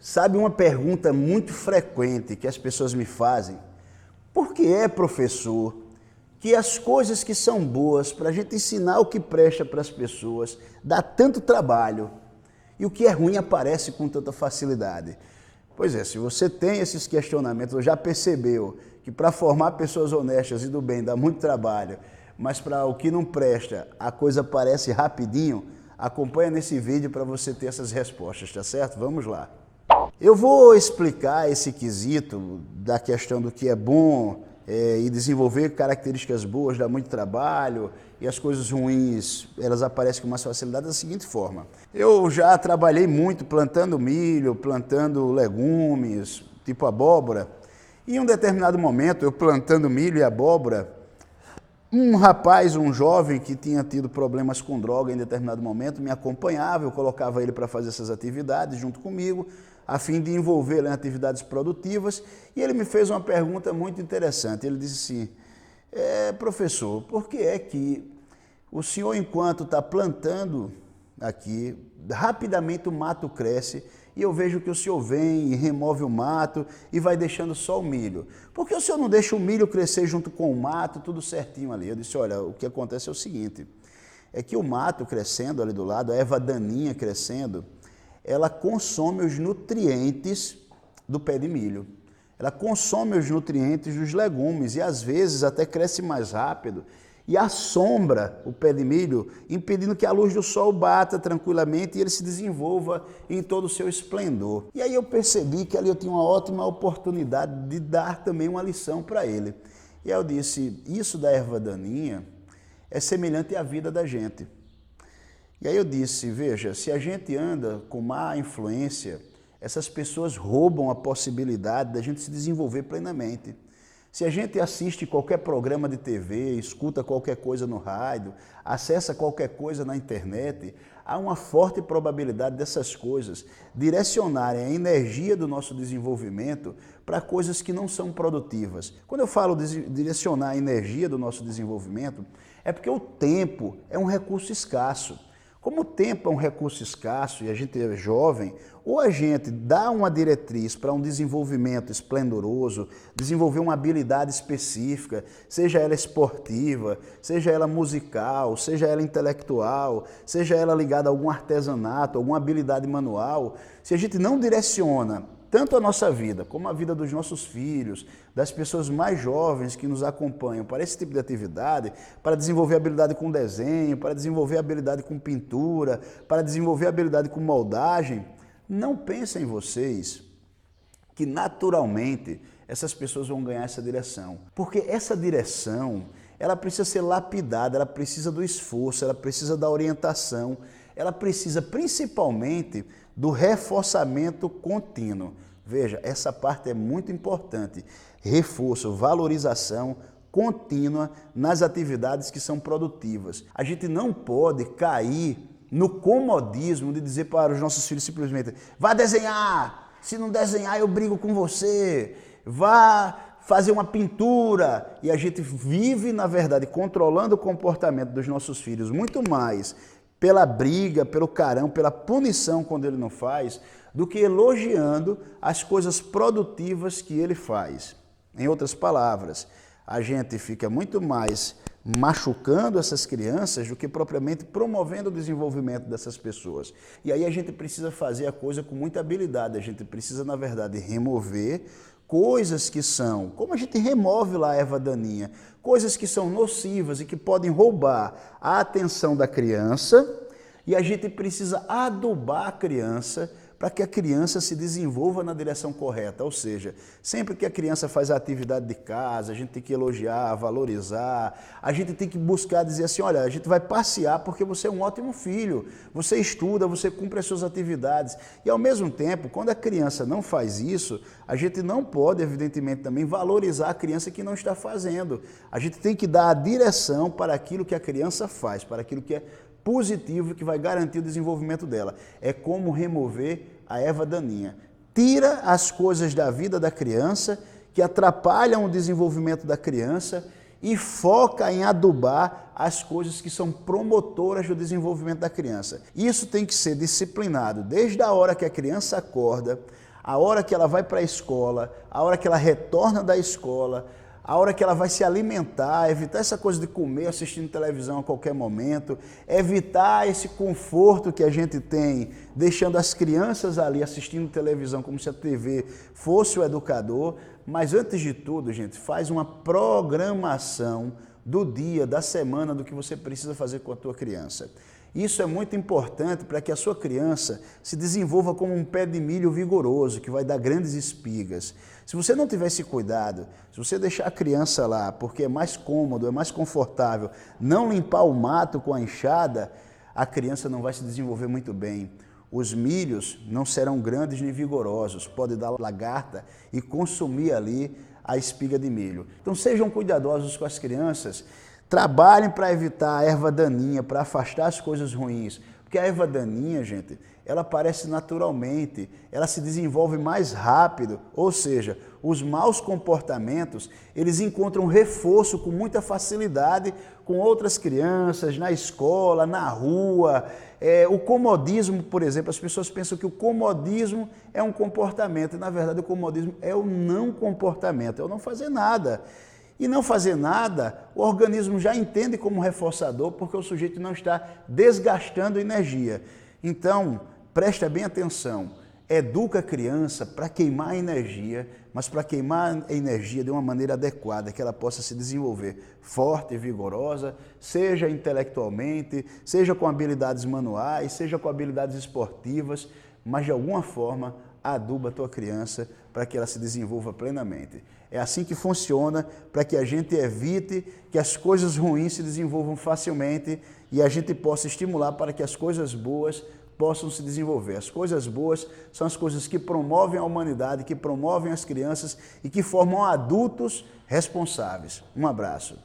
Sabe uma pergunta muito frequente que as pessoas me fazem? Por que é, professor, que as coisas que são boas para a gente ensinar o que presta para as pessoas dá tanto trabalho e o que é ruim aparece com tanta facilidade? Pois é, se você tem esses questionamentos, ou já percebeu que para formar pessoas honestas e do bem dá muito trabalho, mas para o que não presta a coisa aparece rapidinho, acompanha nesse vídeo para você ter essas respostas, tá certo? Vamos lá. Eu vou explicar esse quesito da questão do que é bom e desenvolver características boas dá muito trabalho e as coisas ruins elas aparecem com mais facilidade da seguinte forma. Eu já trabalhei muito plantando milho, plantando legumes, tipo abóbora, e em um determinado momento eu plantando milho e abóbora, um rapaz, um jovem que tinha tido problemas com droga em determinado momento me acompanhava, eu colocava ele para fazer essas atividades junto comigo, a fim de envolvê-lo em atividades produtivas, e ele me fez uma pergunta muito interessante. Ele disse assim, professor, por que é que o senhor, enquanto está plantando aqui, rapidamente o mato cresce, e eu vejo que o senhor vem e remove o mato e vai deixando só o milho? Por que o senhor não deixa o milho crescer junto com o mato, tudo certinho ali? Eu disse, olha, o que acontece é o seguinte, é que o mato crescendo ali do lado, a erva daninha crescendo, ela consome os nutrientes do pé de milho. Ela consome os nutrientes dos legumes e às vezes até cresce mais rápido e assombra o pé de milho, impedindo que a luz do sol bata tranquilamente e ele se desenvolva em todo o seu esplendor. E aí eu percebi que ali eu tinha uma ótima oportunidade de dar também uma lição para ele. E aí eu disse, isso da erva daninha é semelhante à vida da gente. E aí eu disse, veja, se a gente anda com má influência, essas pessoas roubam a possibilidade da gente se desenvolver plenamente. Se a gente assiste qualquer programa de TV, escuta qualquer coisa no rádio, acessa qualquer coisa na internet, há uma forte probabilidade dessas coisas direcionarem a energia do nosso desenvolvimento para coisas que não são produtivas. Quando eu falo direcionar a energia do nosso desenvolvimento, é porque o tempo é um recurso escasso. Como o tempo é um recurso escasso e a gente é jovem, ou a gente dá uma diretriz para um desenvolvimento esplendoroso, desenvolver uma habilidade específica, seja ela esportiva, seja ela musical, seja ela intelectual, seja ela ligada a algum artesanato, alguma habilidade manual, se a gente não direciona tanto a nossa vida, como a vida dos nossos filhos, das pessoas mais jovens que nos acompanham para esse tipo de atividade, para desenvolver habilidade com desenho, para desenvolver habilidade com pintura, para desenvolver habilidade com moldagem, não pensem vocês que naturalmente essas pessoas vão ganhar essa direção. Porque essa direção, ela precisa ser lapidada, ela precisa do esforço, ela precisa da orientação, ela precisa principalmente do reforçamento contínuo. Veja, essa parte é muito importante. Reforço, valorização contínua nas atividades que são produtivas. A gente não pode cair no comodismo de dizer para os nossos filhos simplesmente, vá desenhar, se não desenhar eu brigo com você, vá fazer uma pintura. E a gente vive, na verdade, controlando o comportamento dos nossos filhos muito mais pela briga, pelo carão, pela punição quando ele não faz, do que elogiando as coisas produtivas que ele faz. Em outras palavras, a gente fica muito mais machucando essas crianças do que propriamente promovendo o desenvolvimento dessas pessoas. E aí a gente precisa fazer a coisa com muita habilidade, a gente precisa, na verdade, remover coisas que são, como a gente remove lá a erva daninha, coisas que são nocivas e que podem roubar a atenção da criança, e a gente precisa adubar a criança para que a criança se desenvolva na direção correta. Ou seja, sempre que a criança faz a atividade de casa, a gente tem que elogiar, valorizar, a gente tem que buscar dizer assim, olha, a gente vai passear porque você é um ótimo filho, você estuda, você cumpre as suas atividades. E ao mesmo tempo, quando a criança não faz isso, a gente não pode, evidentemente, também valorizar a criança que não está fazendo. A gente tem que dar a direção para aquilo que a criança faz, para aquilo que é positivo que vai garantir o desenvolvimento dela. É como remover a erva daninha. Tira as coisas da vida da criança que atrapalham o desenvolvimento da criança e foca em adubar as coisas que são promotoras do desenvolvimento da criança. Isso tem que ser disciplinado desde a hora que a criança acorda A hora que ela vai para a escola, a hora que ela retorna da escola, a hora que ela vai se alimentar, evitar essa coisa de comer assistindo televisão a qualquer momento, evitar esse conforto que a gente tem, deixando as crianças ali assistindo televisão como se a TV fosse o educador. Mas antes de tudo, gente, faz uma programação do dia, da semana, do que você precisa fazer com a tua criança. Isso é muito importante para que a sua criança se desenvolva como um pé de milho vigoroso, que vai dar grandes espigas. Se você não tiver esse cuidado, se você deixar a criança lá, porque é mais cômodo, é mais confortável, não limpar o mato com a enxada, a criança não vai se desenvolver muito bem. Os milhos não serão grandes nem vigorosos, pode dar lagarta e consumir ali a espiga de milho. Então sejam cuidadosos com as crianças. Trabalhem para evitar a erva daninha, para afastar as coisas ruins. Porque a erva daninha, gente, ela aparece naturalmente, ela se desenvolve mais rápido. Ou seja, os maus comportamentos, eles encontram reforço com muita facilidade com outras crianças, na escola, na rua. O comodismo, por exemplo, as pessoas pensam que o comodismo é um comportamento. E, na verdade, o comodismo é o não comportamento, é o não fazer nada. E não fazer nada, o organismo já entende como reforçador, porque o sujeito não está desgastando energia. Então, presta bem atenção, educa a criança para queimar energia, mas para queimar a energia de uma maneira adequada, que ela possa se desenvolver forte e vigorosa, seja intelectualmente, seja com habilidades manuais, seja com habilidades esportivas, mas de alguma forma aduba a tua criança para que ela se desenvolva plenamente. É assim que funciona, para que a gente evite que as coisas ruins se desenvolvam facilmente e a gente possa estimular para que as coisas boas possam se desenvolver. As coisas boas são as coisas que promovem a humanidade, que promovem as crianças e que formam adultos responsáveis. Um abraço.